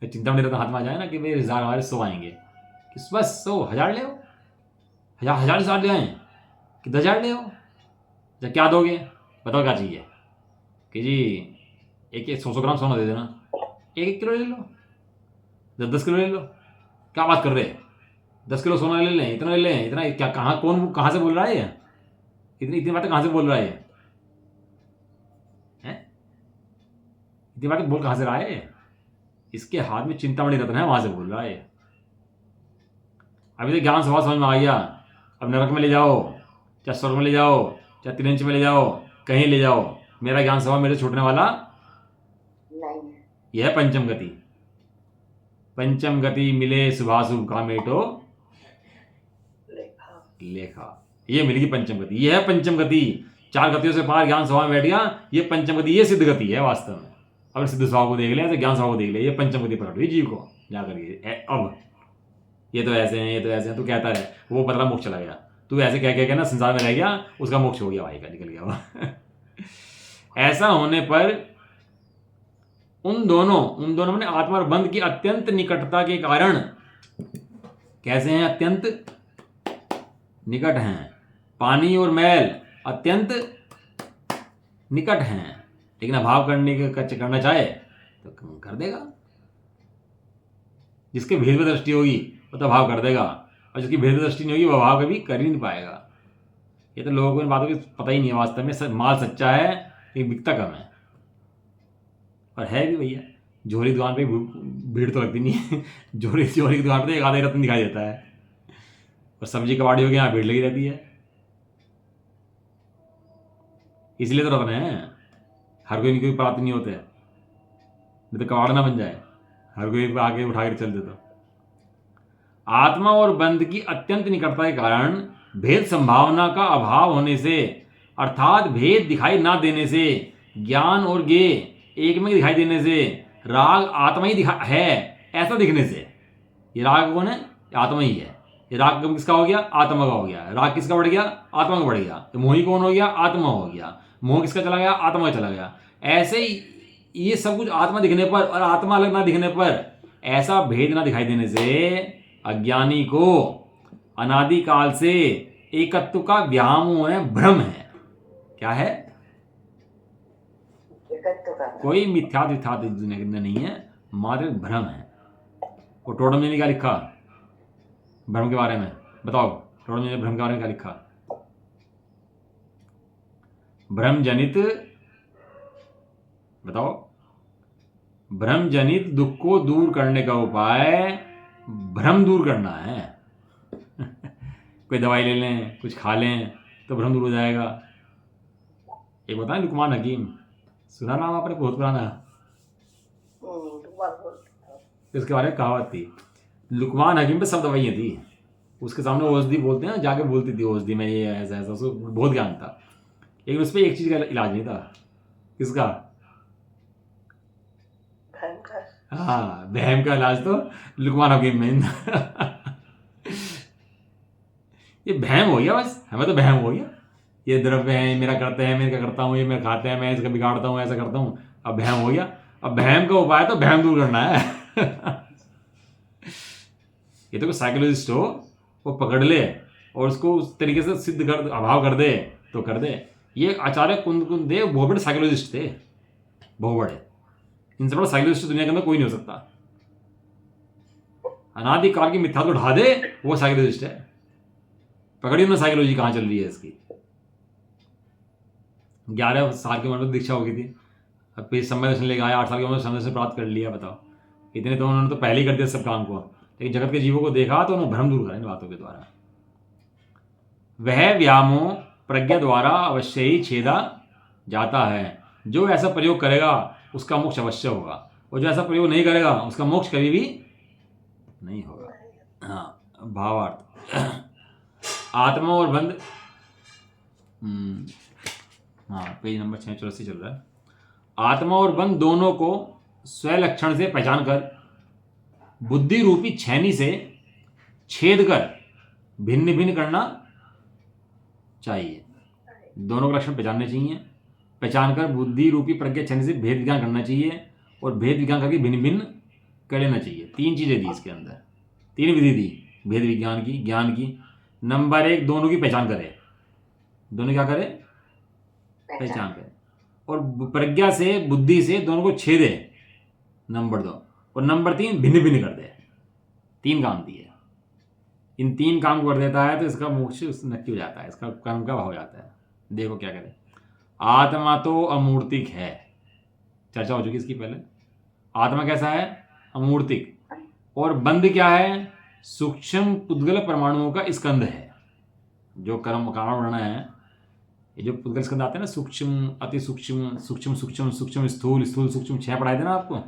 चिंता में रहता हाथ में आ जाए ना कि भाई रिजल्ट हमारे 100 आएंगे, कि बस 100 1000 ले आओ, हजार से ले आए कि 10,000 ले आओ, जब क्या दोगे बताओ क्या चाहिए, कि जी एक 100 ग्राम सोना दे देना, 1 किलो ले लो, 10 किलो ले लो, क्या बात कर रहे हैं, 10 किलो सोना ले लें, इतना ले लें, इतना क्या, कहाँ कौन कहाँ से बोल रहा है, इतनी इतनी बातें कहाँ से बोल रहा है, इतनी बातें बोल कहाँ से रहा है, इसके हाथ में चिंतामणि रत्न है, वहां से बोल रहा है। अभी तो ज्ञान स्वभाव समझ में आ गया, अब नरक में ले जाओ, चाहे स्वर्ग में ले जाओ, चाहे त्रिंच में ले जाओ, कहीं ले जाओ, मेरा ज्ञान स्वभाव मेरे छूटने वाला नहीं। यह है पंचम गति। पंचम गति मिले शुभाशुभ का मेटो लेखा, ये मिलेगी पंचम गति, यह है पंचम गति। 4 गतियों से पार ज्ञान स्वभाव में बैठ गया, ये पंचम गति, ये सिद्ध गति है वास्तव में। अब सिद्ध स्वभाव को देख लिया तो ज्ञान स्वभाव को देख लिया, ये पंचम गति प्रकट हुई जीव को जाकर के। अब ये तो ऐसे हैं, ये तो ऐसे हैं, तू कहता रहे, वो बदला मोक्ष चला गया, तू ऐसे कह के ना संसार में रह गया, उसका मोक्ष हो गया भाई का, निकल गया वो ऐसा होने पर उन दोनों में आत्मा और बंध की अत्यंत निकटता के कारण, कैसे हैं, अत्यंत निकट हैं, पानी और मैल अत्यंत निकट हैं, लेकिन अभाव करना चाहे तो कर देगा। जिसके भेद में दृष्टि होगी वो तो अभाव कर देगा, और जिसकी भेद दृष्टि नहीं होगी वो अभाव कभी कर ही नहीं पाएगा। ये तो लोगों को इन बातों की पता ही नहीं है वास्तव में। माल सच्चा है लेकिन बिकता कम है, और है भी भैया, जोहरी दुकान पे भीड़ तो लगती नहीं है जोहरी की दुकान पे एक आधा रत्न दिखाई देता है, और सब्जी कबाड़ियों के यहाँ भीड़ लगी रहती है, इसलिए तो रत्न है। हर कोई कोई प्राप्त नहीं होते, नहीं तो कबाड़ ना बन जाए, हर कोई आगे उठा कर चल दे। तो आत्मा और बंध की अत्यंत निकटता के कारण भेद संभावना का अभाव होने से, अर्थात भेद दिखाई ना देने से, ज्ञान और गे एक में दिखाई देने से, राग आत्मा ही है ऐसा दिखने से, ये राग कौन है, आत्मा ही है। ये राग किसका हो गया, आत्मा का हो गया। राग किसका बढ़ गया, आत्मा का बढ़ गया। तो मोही कौन हो गया, आत्मा हो गया। मोह किसका चला गया, आत्मा का चला गया। ऐसे ही ये सब कुछ आत्मा दिखने पर और आत्मा अलग ना दिखने पर, ऐसा भेद ना दिखाई देने से अज्ञानी को अनादिकाल से एकत्व का व्यामोह है, भ्रम है। क्या है, कोई मिथ्यात्व नहीं है, मात्र भ्रम है। और टोटम ने क्या लिखा भ्रम के बारे में, बताओ टोटम ने भ्रम के बारे में क्या लिखा, भ्रम जनित, बताओ, भ्रम जनित दुख को दूर करने का उपाय भ्रम दूर करना है कोई दवाई ले लें, कुछ खा लें तो भ्रम दूर हो जाएगा। एक बताएं, लुकमान हकीम, सुना नाम आपने, बहुत पुराना, इसके बारे में कहावत थी। लुकमान हकीम पे सब दवाइयाँ थी, उसके सामने औषधि बोलते हैं, जाके बोलती थी औषधि में ये ऐसा ऐसा, उसको बहुत ज्ञान था, लेकिन उस पर एक चीज का इलाज नहीं था। किसका, हाँ, बहम का इलाज तो लुकमान हकीम में ये बहम हो गया, बस हमें तो बहम हो गया, ये द्रव्य है, मेरा करते हैं, मैं क्या करता हूँ, ये मैं खाते हैं, मैं इसका बिगाड़ता हूँ, ऐसा करता हूँ। अब भहम हो गया। अब भहम का उपाय तो भहम दूर करना है। ये तो कोई साइकोलॉजिस्ट हो, वो पकड़ ले और उसको उस तरीके से सिद्ध कर, अभाव कर दे तो कर दे। ये आचार्य कुंद बहुत बड़े साइकोलॉजिस्ट थे, बहुत बड़े। इनसे बड़ा साइकोलॉजिस्ट दुनिया के अंदर कोई नहीं हो सकता। अनादिकाल की मिथ्या को ढा दे, वो साइकोलॉजिस्ट है। पकड़ी उन्होंने साइकोलॉजी कहाँ चल रही है इसकी। 11 साल की उम्र में दीक्षा हो गई थी, अब फिर समय दर्शन लेके आया, 8 साल की उम्र में समय दर्शन प्राप्त कर लिया। बताओ, इतने तो उन्होंने तो पहले ही कर दिया सब काम को, लेकिन जगत के जीवों को देखा तो उन्होंने भ्रम दूर करा इन बातों के द्वारा। वह व्यामोह प्रज्ञा द्वारा अवश्य ही छेदा जाता है। जो ऐसा प्रयोग करेगा उसका मोक्ष अवश्य होगा, और जो ऐसा प्रयोग नहीं करेगा उसका मोक्ष कभी भी नहीं होगा। हाँ, भावार्थ। आत्मा और बंध, हाँ, पेज नंबर 684 चल रहा है। आत्मा और बंध दोनों को स्वलक्षण से पहचान कर बुद्धि रूपी छैनी से छेद कर भिन्न भिन्न करना चाहिए। दोनों के लक्षण पहचानने चाहिए, पहचान कर बुद्धि रूपी प्रज्ञा छैनी से भेद विज्ञान करना चाहिए, और भेद विज्ञान करके भिन्न भिन्न कर लेना चाहिए। 3 चीज़ें दी इसके अंदर, 3 विधि दी भेद विज्ञान की, ज्ञान की। नंबर 1, दोनों की पहचान करे। दोनों क्या करे? पहचान करे। और प्रज्ञा से, बुद्धि से दोनों को छेदे, नंबर 2। और नंबर 3, भिन्न भिन्न कर दे। 3 काम दिए। इन 3 काम को कर देता है तो इसका मोक्ष नक्की हो जाता है, इसका कर्म का भाव हो जाता है। देखो क्या करे। आत्मा तो अमूर्तिक है, चर्चा हो चुकी इसकी पहले। आत्मा कैसा है? अमूर्तिक। और बंध क्या है? सूक्ष्म पुद्गल परमाणुओं का स्कंध है। जो कर्म कारण बढ़ना है, ये जो पुद्गल स्कंध आते हैं ना, सूक्ष्म, अति सूक्ष्म, सूक्ष्म सूक्ष्म, सूक्ष्म स्थूल, स्थूल सूक्ष्म, 6 पढ़ाए थे ना आपको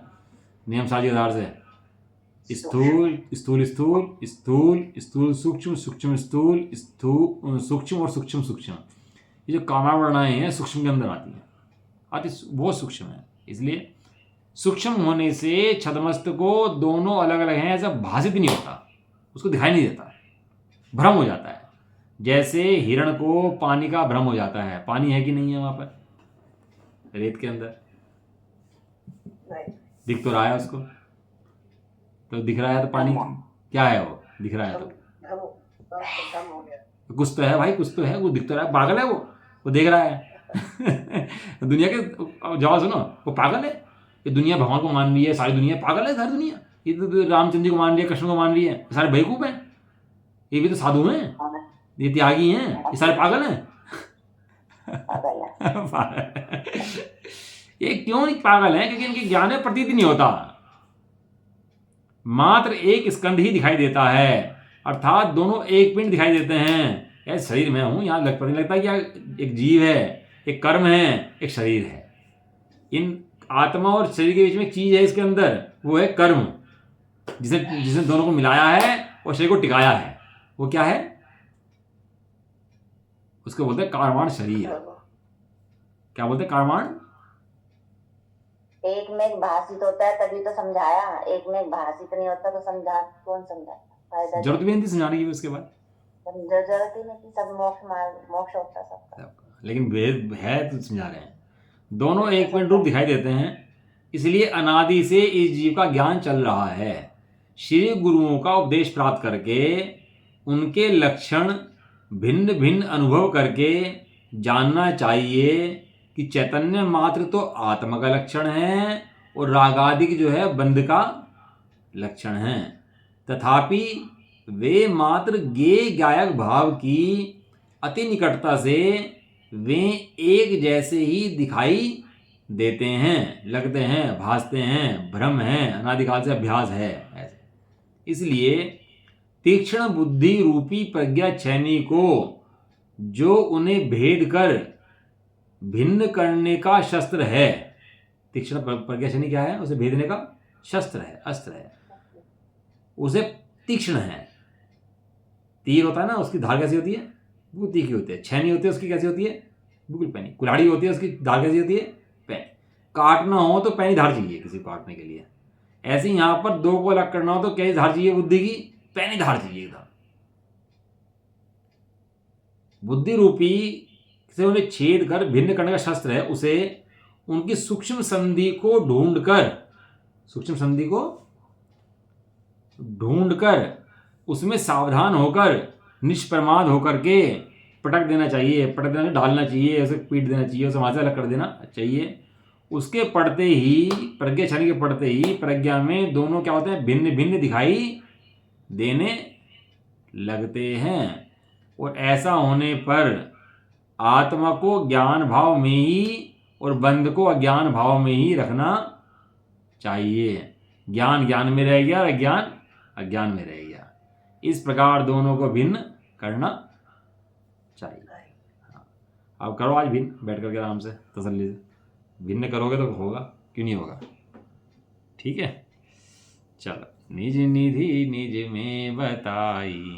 नियम साजी के आधार से। स्थूल स्थूल स्थूल स्थूल स्थूल सूक्ष्म, सूक्ष्म स्थूल, स्थूल सूक्ष्म और सूक्ष्म सूक्ष्म। ये जो कामनाएं हैं सूक्ष्म के अंदर आती हैं, अति बहुत सूक्ष्म है। इसलिए सूक्ष्म होने से छदमस्त को दोनों अलग अलग हैं ऐसा भाषित नहीं होता, उसको दिखाई नहीं देता, भ्रम हो जाता है। जैसे हिरण को पानी का भ्रम हो जाता है, पानी है कि नहीं है वहां पर रेत के अंदर, दिख तो रहा है उसको, तो दिख रहा है तो पानी क्या है, वो दिख रहा है तो कुछ तो है भाई, कुछ तो है, वो दिख तो रहा है। पागल है वो देख रहा है। दुनिया के जवाब सुनो, वो पागल है। ये दुनिया भगवान को मान रही है, सारी दुनिया पागल है, सारी दुनिया। ये तो रामचंद्र जी को मान रही है, कृष्ण को मान रही है, सारे बेवकूफ हैं। ये भी तो साधु हैं, ये त्यागी हैं, ये सारे पागल हैं। ये क्यों नहीं पागल हैं? क्योंकि इनके ज्ञान में प्रतीति नहीं होता, मात्र एक स्कंध ही दिखाई देता है, अर्थात दोनों एक पिंड दिखाई देते हैं। ऐसे शरीर में हूं, यहाँ पता नहीं लगता कि एक जीव है, एक कर्म है, एक शरीर है। इन आत्मा और शरीर के बीच में एक चीज है इसके अंदर, वो है कर्म, जिसने दोनों को मिलाया है और शरीर को टिकाया है। वो क्या है? उसको बोलते हैं कारवाण शरीर। क्या बोलते हैं? कारवाण। एक में एक भाषित होता है तभी तो समझाया, एक में एक भाषित नहीं होता तो समझा कौन समझाता? जरूरत भी नहीं थी समझाने की उसके बाद, जरूरत ही नहीं थी, सब मोक्ष होता सबका। लेकिन वेद है तो समझा रहे हैं। दोनों एक पिंड रूप दिखाई देते हैं, इसलिए अनादि से इस जीव का ज्ञान चल रहा है। श्री गुरुओं का उपदेश प्राप्त करके उनके लक्षण भिन्न भिन्न अनुभव करके जानना चाहिए कि चैतन्य मात्र तो आत्मा का लक्षण है और रागादिक जो है बंध का लक्षण है। तथापि वे मात्र ज्ञेय ज्ञायक भाव की अति निकटता से वे एक जैसे ही दिखाई देते हैं, लगते हैं, भासते हैं, भ्रम है, अनादिकाल से अभ्यास है ऐसे। इसलिए तीक्ष्ण बुद्धि रूपी प्रज्ञा छैनी को जो उन्हें भेद कर भिन्न करने का शस्त्र है, तीक्ष्ण प्रज्ञा छैनी क्या है? उसे भेदने का शस्त्र है, अस्त्र है, उसे तीक्ष्ण है। तीर होता है ना, उसकी धार कैसी होती है? वो तीखी होती है। छैनी होती है उसकी कैसी होती है? बिल्कुल पैनी। कुल्हाड़ी होती है उसकी धार कैसी होती है? पैनी। काटना हो तो पैनी धार चाहिए किसी को काटने के लिए। ऐसे ही यहां पर दो को अलग करना हो तो कैसी धार चाहिए बुद्धि की? पैनी धार चाहिए एकदम। बुद्धि रूपी से उन्हें छेद कर भिन्न करने का शस्त्र है, उसे उनकी सूक्ष्म संधि को ढूंढकर उसमें सावधान होकर निष्प्रमाद होकर के पटक देना चाहिए, डालना चाहिए, उसे पीट देना चाहिए, उसे वहां से अलग कर देना चाहिए। उसके पढ़ते ही, प्रज्ञा क्षण के पढ़ते ही प्रज्ञा में दोनों क्या होते हैं, भिन्न भिन्न दिखाई देने लगते हैं। और ऐसा होने पर आत्मा को ज्ञान भाव में ही और बंध को अज्ञान भाव में ही रखना चाहिए। ज्ञान ज्ञान में रह गया और अज्ञान अज्ञान में रह गया। इस प्रकार दोनों को भिन्न करना चाहिए। हाँ, अब करो आज भिन्न, बैठ करके आराम से तसल्ली से। भिन्न करोगे तो होगा, क्यों नहीं होगा? ठीक है, चलो। निज निधि निज में बताई